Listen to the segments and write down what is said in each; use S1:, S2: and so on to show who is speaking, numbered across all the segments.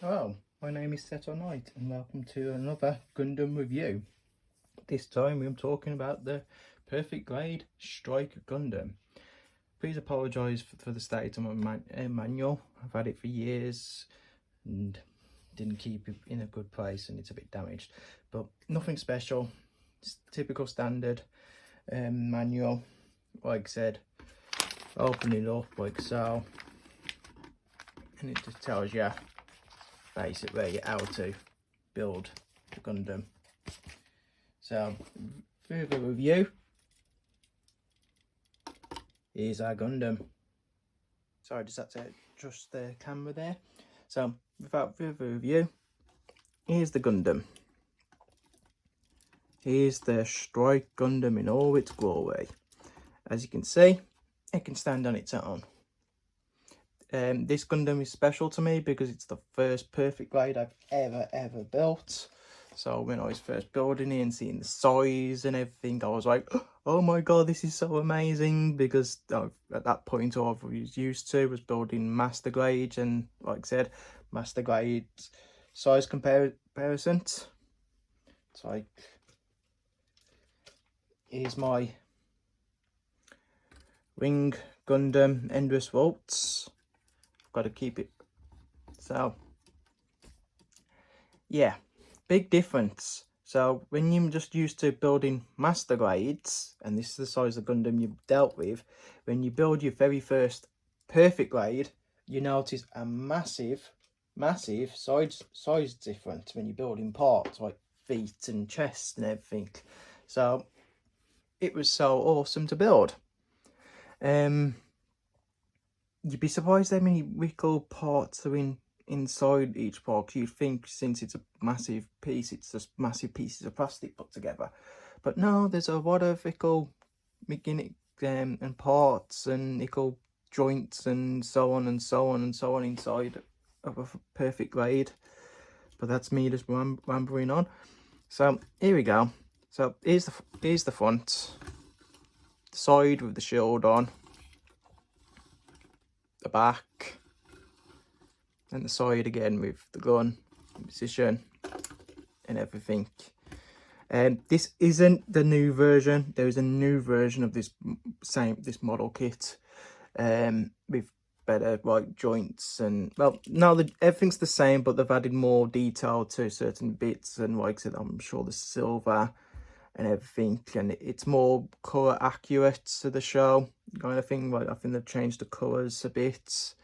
S1: Hello, my name is Seto Knight and welcome to another Gundam review. This time I'm talking about the Perfect Grade Strike Gundam. Please apologise for the state of my manual. I've had it for years and didn't keep it in a good place and it's a bit damaged. But nothing special, it's typical standard manual. Like I said, open it up like so and it just tells you basically how to build the Gundam. So, further review, here's our Gundam. Sorry, just had to adjust the camera there. So, without further review, here's the Gundam. Here's the Strike Gundam in all its glory. As you can see, it can stand on its own. This Gundam is special to me because it's the first perfect grade I've ever built. So when I was first building it and seeing the size and everything, I was like, oh my god, this is so amazing, because at that point all I was used to was building master grades, and like I said, master grade size comparisons. It's like, here's my Wing Gundam Endless Waltz. Got to keep it. So yeah, big difference. So when you're just used to building master grades, and this is the size of Gundam you've dealt with, when you build your very first perfect grade, you notice a massive size difference when you're building parts like feet and chest and everything. So it was so awesome to build. You'd be surprised how many wiggle parts are inside each part. You'd think since it's a massive piece, it's just massive pieces of plastic put together. But no, there's a lot of little mechanic and parts and little joints and so on and so on and so on inside of a perfect grade. But that's me just rambling on. So here we go. So here's the front, the side with the shield on, the back, and the side again with the gun position and everything. This isn't the new version. There is a new version of this model kit with better like joints, and well, no, everything's the same, but they've added more detail to certain bits, and like I said, I'm sure the silver and everything, and it's more color accurate to the show kind of thing. Like I think they've changed the colors a bit,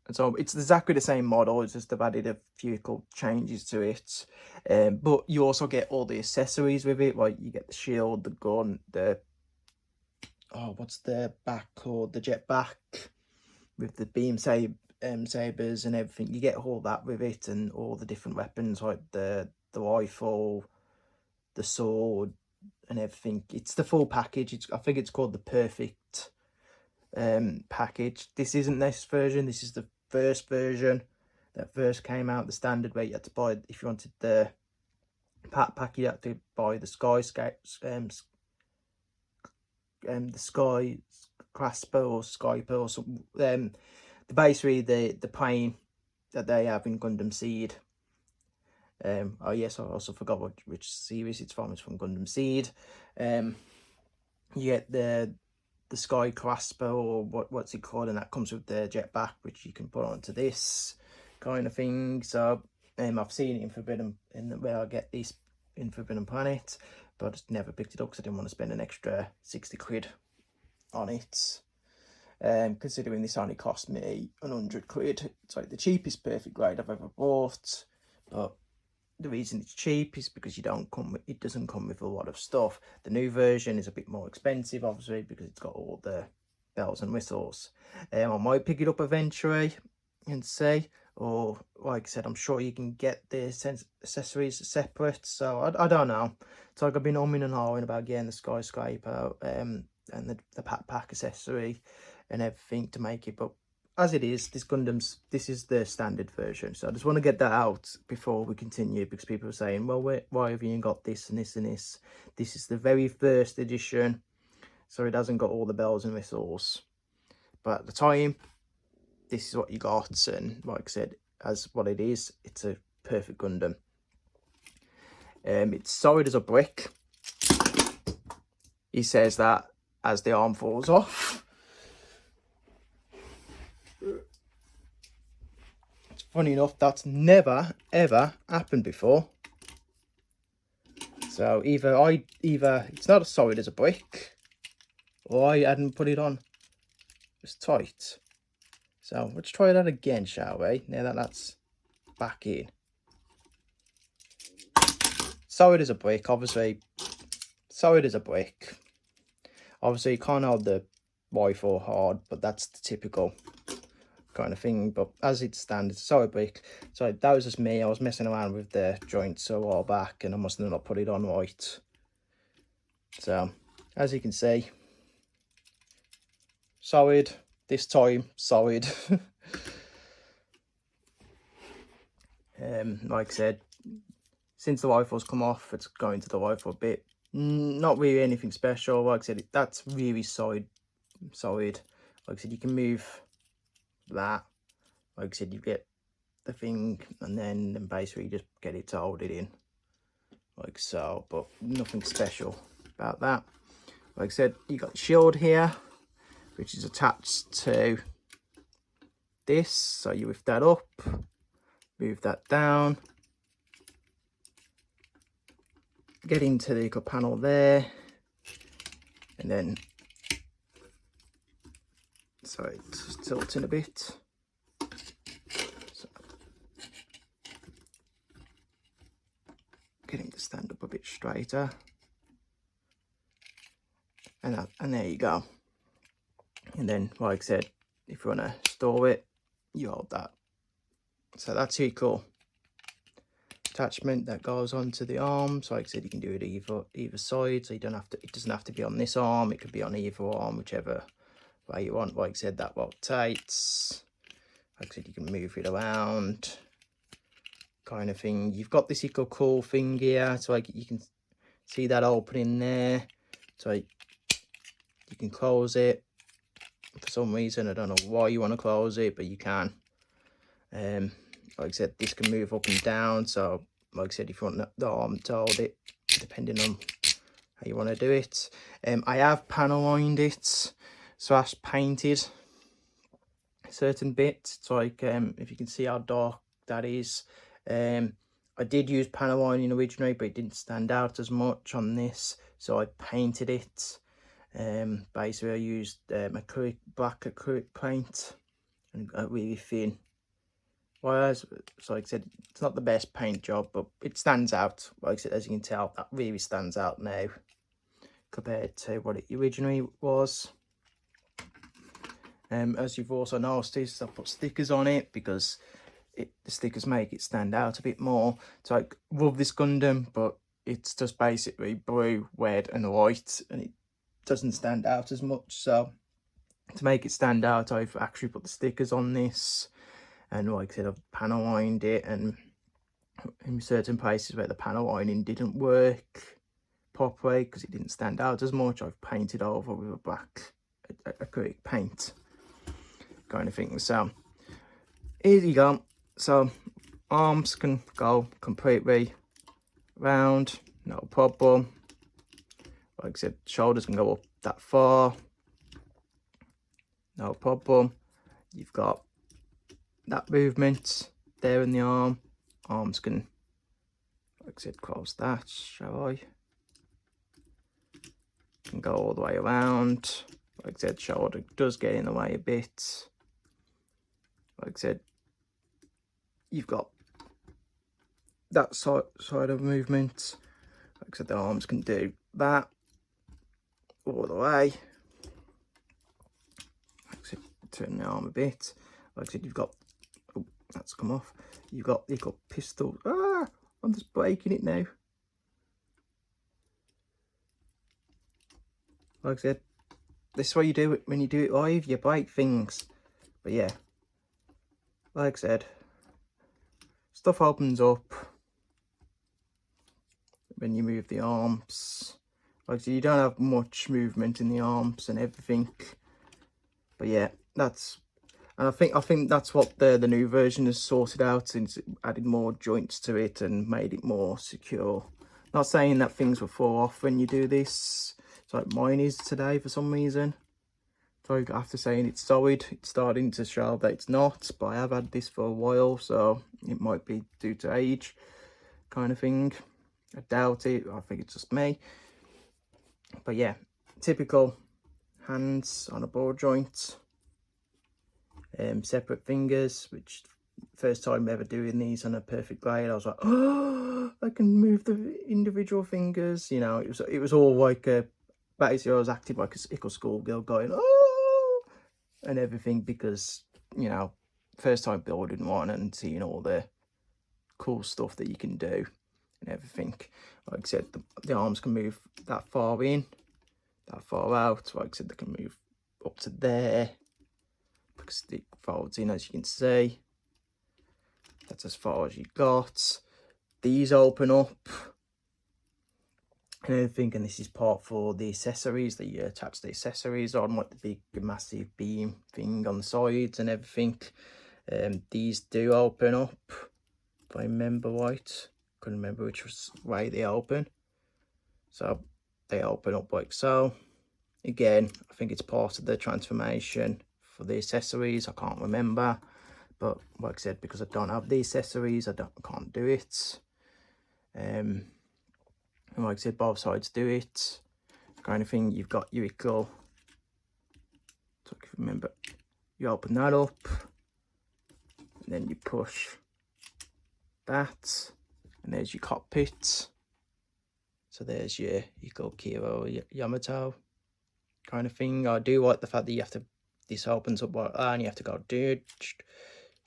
S1: and so it's exactly the same model. It's just they've added a few cool changes to it. But you also get all the accessories with it. Like you get the shield, the gun, the what's the back called, the jet back with the beam sabers and everything. You get all that with it, and all the different weapons like the rifle, the sword, and everything. It's the full package. I think it's called the perfect package. This isn't this version. This is the first version that first came out, the standard, where you had to buy, if you wanted the pack, you had to buy the the sky clasper or skyper or something. The basically the plane that they have in Gundam Seed. Oh yes, I also forgot which series it's from. It's from Gundam Seed. You get the sky clasper, or what's it called, and that comes with the jetpack, which you can put onto this kind of thing. So I've seen it where I get this in Forbidden Planet, but I just never picked it up because I didn't want to spend an extra 60 quid on it. Considering this only cost me 100 quid, it's like the cheapest perfect grade I've ever bought. But the reason it's cheap is because it doesn't come with a lot of stuff. The new version is a bit more expensive, obviously, because it's got all the bells and whistles. I might pick it up eventually and see, or like I said, I'm sure you can get the accessories separate. So I don't know. It's like I've been umming and ahhing about getting the skyscraper and the pack accessory and everything to make it, but as it is, this is the standard version. So I just want to get that out before we continue, because people are saying, well, why have you got this and this and this? This is the very first edition, so it hasn't got all the bells and whistles. But at the time, this is what you got, and like I said, as what it is. It's a perfect Gundam. It's solid as a brick. He says that as the arm falls off. It's funny enough, that's never ever happened before. So either it's not as solid as a brick, or I hadn't put it on as tight. So let's try that again, shall we? Now that that's back in. Solid as a brick, obviously. Solid as a brick. Obviously, you can't hold the rifle hard, but that's the typical kind of thing. But as it stands, it's a solid brick. So that was just me. I was messing around with the joints a while back, and I must have not put it on right. So, as you can see, solid. This time, solid. Like I said, since the rifle's come off, it's going to the rifle a bit. Not really anything special. Like I said, that's really solid. Like I said, you can move that. Like I said, you get the thing, and then basically just get it to hold it in, like so. But nothing special about that. Like I said, you got the shield here, which is attached to this. So you lift that up, move that down, get into the panel there, and then, sorry, it's tilting a bit. So, get him to stand up a bit straighter, and there you go. And then, like I said, if you want to store it, you hold that. So that's really cool. Attachment that goes onto the arm. So like I said, you can do it either side, so you don't have to, it doesn't have to be on this arm, it could be on either arm, whichever way you want. Like I said, that rotates. Like I said, you can move it around, kind of thing. You've got this little cool thing here, so like you can see that opening there, so you can close it for some reason. I don't know why you want to close it, but you can. Like I said, this can move up and down. So like I said, if you want the arm to hold it, depending on how you want to do it. I have panel lined it, so painted certain bits. It's like, if you can see how dark that is. I did use panel lining originally, but it didn't stand out as much on this, so I painted it. Basically I used black acrylic paint, and got really thin. Whereas, so like I said, it's not the best paint job, but it stands out. Like I said, as you can tell, that really stands out now compared to what it originally was. As you've also noticed, I put stickers on it because the stickers make it stand out a bit more. So I love this Gundam, but it's just basically blue, red and white, and it doesn't stand out as much. So to make it stand out, I've actually put the stickers on this. And like I said, I've panel lined it, and in certain places where the panel lining didn't work properly because it didn't stand out as much, I've painted over with a black acrylic paint kind of thing. So here you go. So arms can go completely round, no problem. Like I said, shoulders can go up that far, no problem. You've got that movement there in the arm. Arms can, like I said, close that, shall I? Can go all the way around. Like I said, shoulder does get in the way a bit. Like I said, you've got that side of movement. Like I said, the arms can do that all the way. Like I said, turn the arm a bit. Like I said, you've got, oh, that's come off. You've got pistol. Ah, I'm just breaking it now. Like I said, this is what you do it when you do it live. You break things. But yeah, like I said, stuff opens up when you move the arms. Like I said, you don't have much movement in the arms and everything. But yeah, that's And I think that's what the new version has sorted out, since it added more joints to it and made it more secure. Not saying that things will fall off when you do this. It's like mine is today for some reason. So after saying it's solid, it's starting to show that it's not. But I have had this for a while, so it might be due to age kind of thing. I doubt it. I think it's just me. But yeah, typical hands on a ball joint. Separate fingers, which first time ever doing these on a perfect blade, I was like, oh, I can move the individual fingers. You know, it was all like basically I was acting like a ickle schoolgirl going, oh, and everything, because, you know, first time building one and seeing all the cool stuff that you can do and everything. Like I said, the arms can move that far in, that far out. Like I said, they can move up to there, because it folds in, as you can see. That's as far as you got. These open up and everything, and this is part for the accessories that you attach the accessories on, like the big massive beam thing on the sides and everything. These do open up, if I remember right. Couldn't remember which way they open. So they open up like so. Again, I think it's part of the transformation for the accessories. I can't remember, but like I said, because I don't have the accessories, I can't do it. And like I said, both sides do it. Kind of thing. You've got your ickle. So if you remember, you open that up, and then you push that, and there's your cockpit. So there's your ickle, Kiro, Yamato kind of thing. I do like the fact that you have to, this opens up like that and you have to go, dude,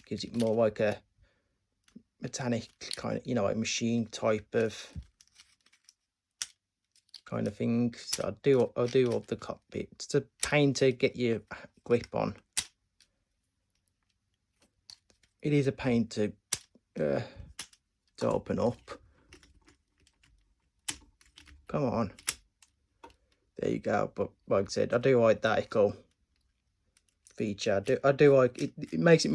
S1: gives it more like a metallic kind of, you know, like machine type of kind of thing. So I do love the cockpit. It's a pain to get your grip on. It is a pain to open up. Come on. There you go. But like I said, I do like that ickle feature. I do like it. It makes it,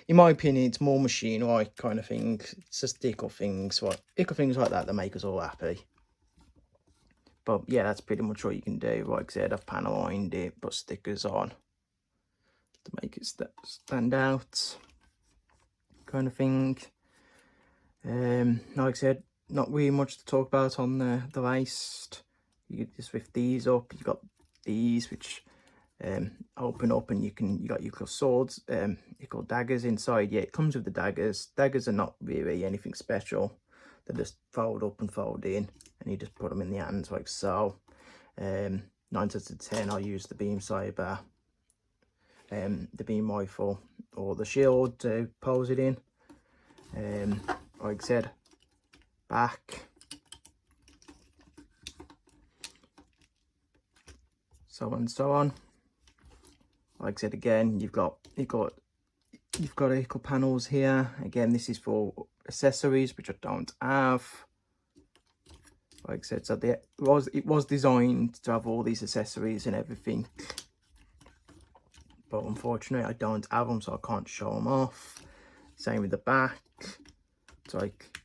S1: in my opinion, it's more machine-like kind of thing. It's just ickle things like that make us all happy. But yeah, that's pretty much what you can do. Like I said, I've panel lined it, put stickers on to make it stand out, kind of thing. Like I said, not really much to talk about on the waist. You just lift these up. You got these which open up, and you got your swords, your daggers inside. Yeah, it comes with the daggers. Daggers are not really anything special. They just fold up and fold in, and you just put them in the hands like so. 9 out of 10, I'll use the beam saber, the beam rifle, or the shield to pose it in. Like I said, back, so on and so on. Like I said, again, you've got ickle panels here. Again, this is for accessories, which I don't have. Like I said, so it was designed to have all these accessories and everything, but unfortunately I don't have them, so I can't show them off. Same with the back. It's like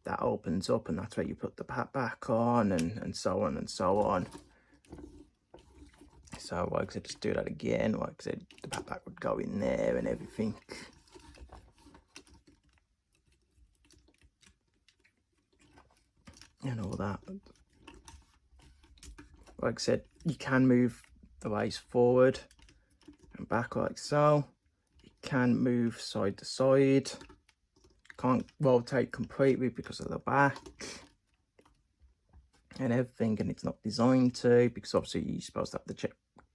S1: that opens up, and that's where you put the back on, and so on and so on. So like I said, just do that again. Like I said, the backpack would go in there and everything. And all that. Like I said, you can move the waist forward and back like so. You can move side to side. Can't rotate completely because of the back and everything, and it's not designed to, because obviously you're supposed to have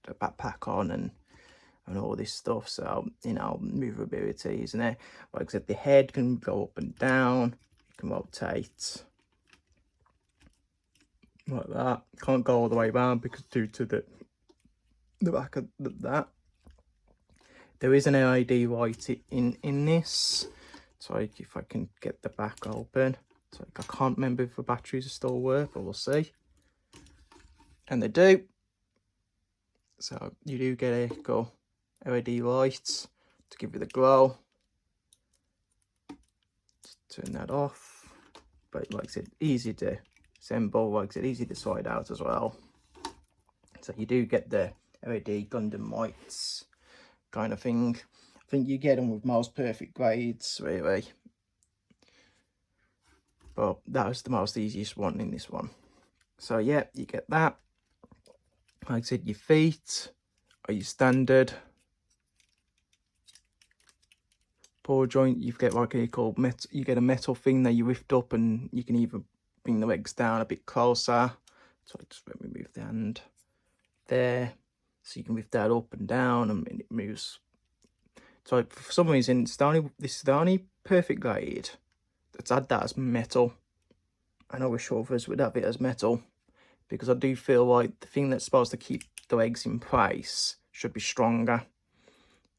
S1: the backpack on and all this stuff. So, you know, movability, isn't it? Like I said, the head can go up and down. You can rotate like that. Can't go all the way around because due to the back of that. There is an LED light in this. So like, if I can get the back open. So like, I can't remember if the batteries still work, but we'll see. And they do. So you do get a LED lights to give you the glow. Just turn that off. But like I said, easy to assemble, like I said, easy to slide out as well. So you do get the LED Gundam lights kind of thing. I think you get them with most perfect grades, really. But that was the most easiest one in this one. So yeah, you get that. Like I said, your feet are your standard ball joint. You get like a called metal. You get a metal thing that you lift up, and you can even bring the legs down a bit closer. So just let me move the hand there, so you can lift that up and down, and it moves. So for some reason, this is the only perfect grade that's had that as metal, and I wish others would have it as metal, because I do feel like the thing that's supposed to keep the legs in place should be stronger.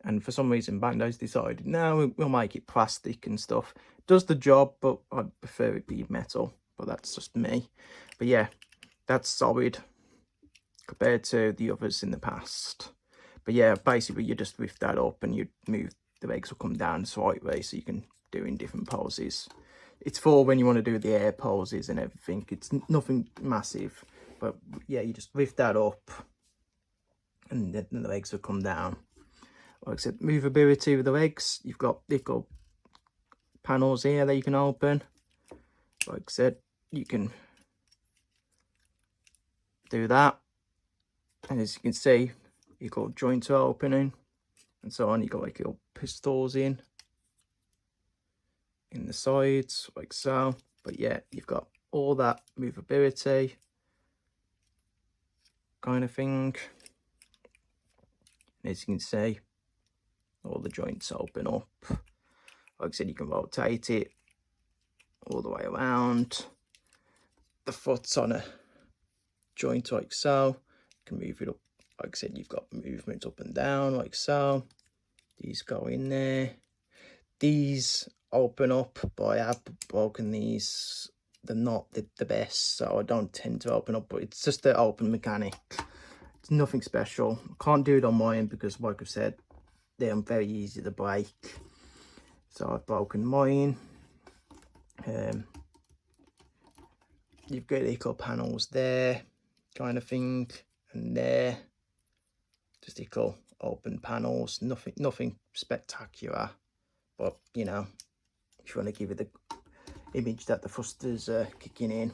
S1: And for some reason, Bandai's decided, no, we'll make it plastic and stuff. It does the job, but I'd prefer it be metal. But that's just me. But yeah, that's solid compared to the others in the past. But yeah, basically you just lift that up and you move, the legs will come down slightly, so you can do in different poses. It's for when you want to do the air poses and everything. It's nothing massive. But yeah, you just lift that up and then the legs will come down. Like I said, movability with the legs. They've got panels here that you can open. Like I said, you can do that. And as you can see, you've got joints opening and so on. You've got like your pistols in the sides, like so. But yeah, you've got all that movability kind of thing. And as you can see, all the joints open up. Like I said, you can rotate it all the way around. The foot's on a joint like so. You can move it up. Like I said, you've got movement up and down like so. These go in there. These open up, but I have broken these. They're not the best, so I don't tend to open up, but it's just the open mechanic. It's nothing special. I can't do it on mine because, like I've said, they're very easy to break. So I've broken mine. You've got equal panels there, kind of thing, and there. Just equal open panels. Nothing spectacular, but you know, if you want to give it the image that the thrusters are kicking in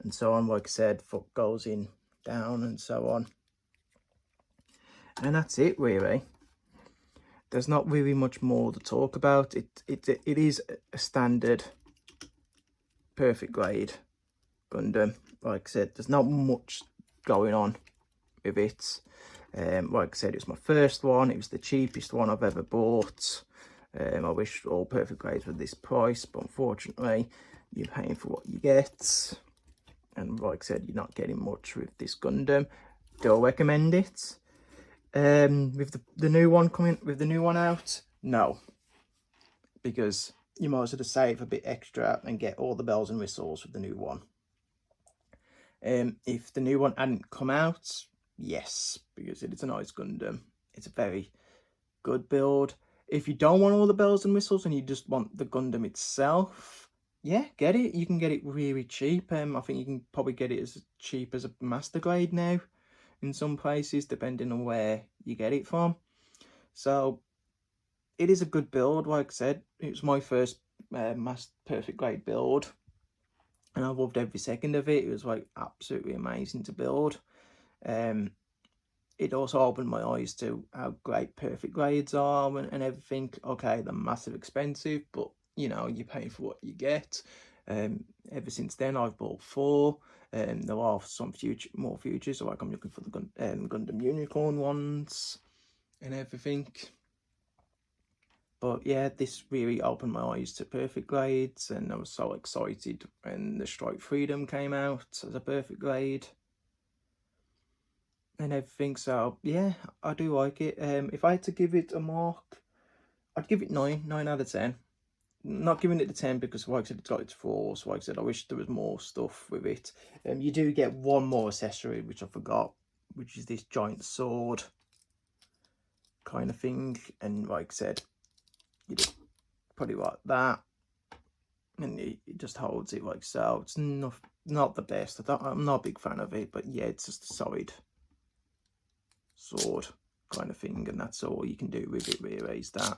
S1: and so on, like I said, foot goes in, down, and so on. And that's it, really. There's not really much more to talk about. It is a standard perfect grade Gundam. Like I said, there's not much going on with it. Like I said, it was my first one. It was the cheapest one I've ever bought. I wish all perfect grades were this price, but unfortunately, you're paying for what you get. And like I said, you're not getting much with this Gundam. Do I recommend it? With the new one coming, with the new one out, no, because you might as well save a bit extra and get all the bells and whistles with the new one. If the new one hadn't come out, yes, because it's a nice Gundam. It's a very good build. If you don't want all the bells and whistles and you just want the Gundam itself, yeah, get it. You can get it really cheap. I think you can probably get it as cheap as a master grade now in some places, depending on where you get it from. So it is a good build. Like I said, it was my first perfect grade build, and I loved every second of it. It was like absolutely amazing to build. It also opened my eyes to how great perfect grades are and everything. Okay, they're massive expensive, but you know, you pay for what you get. Ever since then, I've bought 4. There are some more futures, so like I'm looking for the Gundam Unicorn ones and everything. But yeah, this really opened my eyes to perfect grades, and I was so excited when the Strike Freedom came out as a perfect grade and everything. So yeah, I do like it. If I had to give it a mark, I'd give it 9 out of 10. Not giving it the 10 because, like I said, it's got its flaws. Like I said, I wish there was more stuff with it. You do get one more accessory, which I forgot, which is this giant sword kind of thing. And like I said, you just put it like that, and it just holds it like so. It's not the best. I'm not a big fan of it, but yeah, it's just a solid sword kind of thing, and that's all you can do with it really, is that.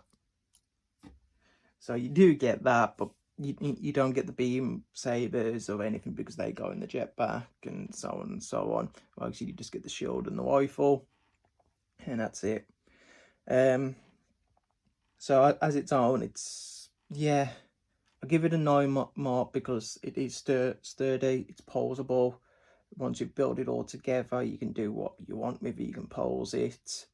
S1: So you do get that, but you don't get the beam sabers or anything because they go in the jetpack and so on and so on. Well, actually, you just get the shield and the rifle, and that's it. So as its own, it's, yeah, I give it a 9 mark because it is sturdy, it's poseable. Once you build it all together, you can do what you want with it. You can pose it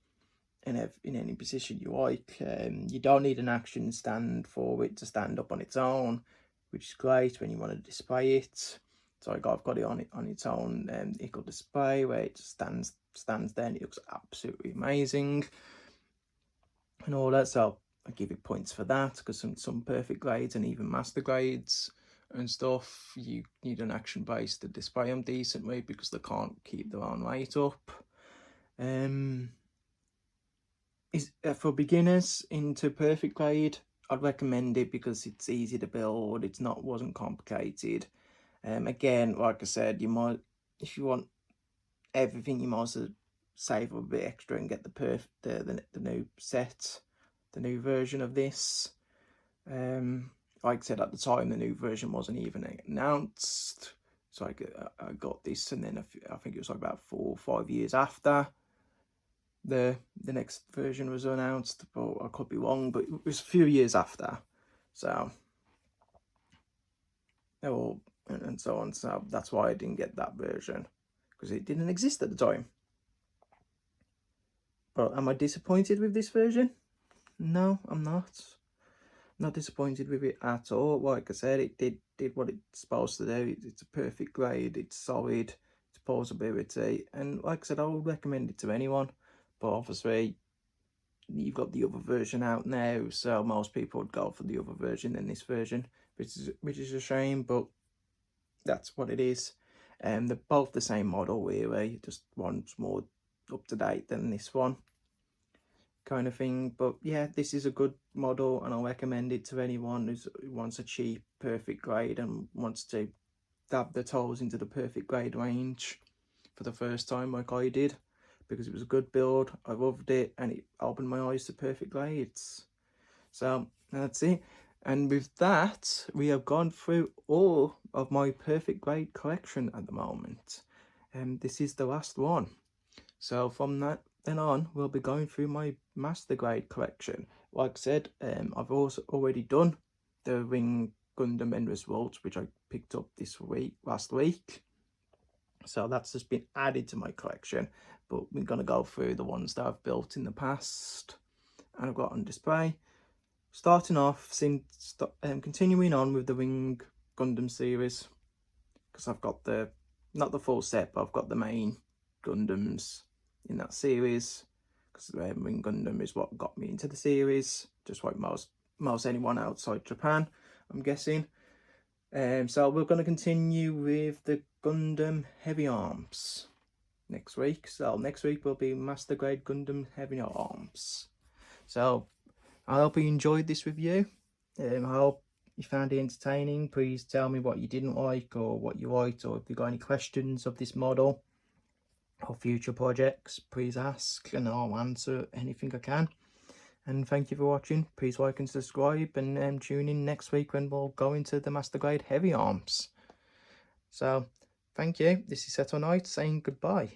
S1: in any position you like. You don't need an action stand for it to stand up on its own, which is great when you want to display it. So I've got it on its own equal display where it just stands there, and it looks absolutely amazing and all that. So I give it points for that, because some perfect grades and even master grades and stuff, you need an action base to display them decently because they can't keep their own weight up. For beginners into perfect grade, I'd recommend it because it's easy to build. Wasn't complicated. Again, like I said, you might, if you want everything, you might as well save a bit extra and get the new set, the new version of this. Like I said, at the time, the new version wasn't even announced, so I got this, and then I think it was like about 4 or 5 years after the next version was announced, but I could be wrong, but it was a few years after. So and so on. So that's why I didn't get that version, because it didn't exist at the time. But am I disappointed with this version? No, I'm not. Not disappointed with it at all. Like I said, it did what it's supposed to do. It's a perfect grade. It's solid. It's posability, and like I said, I would recommend it to anyone. But obviously, you've got the other version out now, so most people would go for the other version than this version, which is a shame, but that's what it is. They're both the same model really, just one's more up to date than this one, kind of thing. But yeah, this is a good model, and I'll recommend it to anyone who wants a cheap perfect grade and wants to dab their toes into the perfect grade range for the first time, like I did, because it was a good build. I loved it, and it opened my eyes to perfect grades. So that's it. And with that, we have gone through all of my perfect grade collection at the moment, and this is the last one. So from that then on, we'll be going through my master grade collection. Like I said, I've also already done the Ring Gundam Endless Waltz, which I picked up last week. So that's just been added to my collection, but we're going to go through the ones that I've built in the past and I've got on display. Starting off, continuing on with the Ring Gundam series, because I've got not the full set, but I've got the main Gundams in that series, because Ring Gundam is what got me into the series, just like most anyone outside Japan, I'm guessing. So we're going to continue with the Gundam Heavy Arms next week. So next week will be Master Grade Gundam Heavy Arms. So I hope you enjoyed this review. I hope you found it entertaining. Please tell me what you didn't like or what you liked, or if you've got any questions of this model or future projects, please ask and I'll answer anything I can. And thank you for watching. Please like and subscribe, and tune in next week when we'll go into the Master Grade Heavy Arms. So thank you. This is Seto Knight saying goodbye.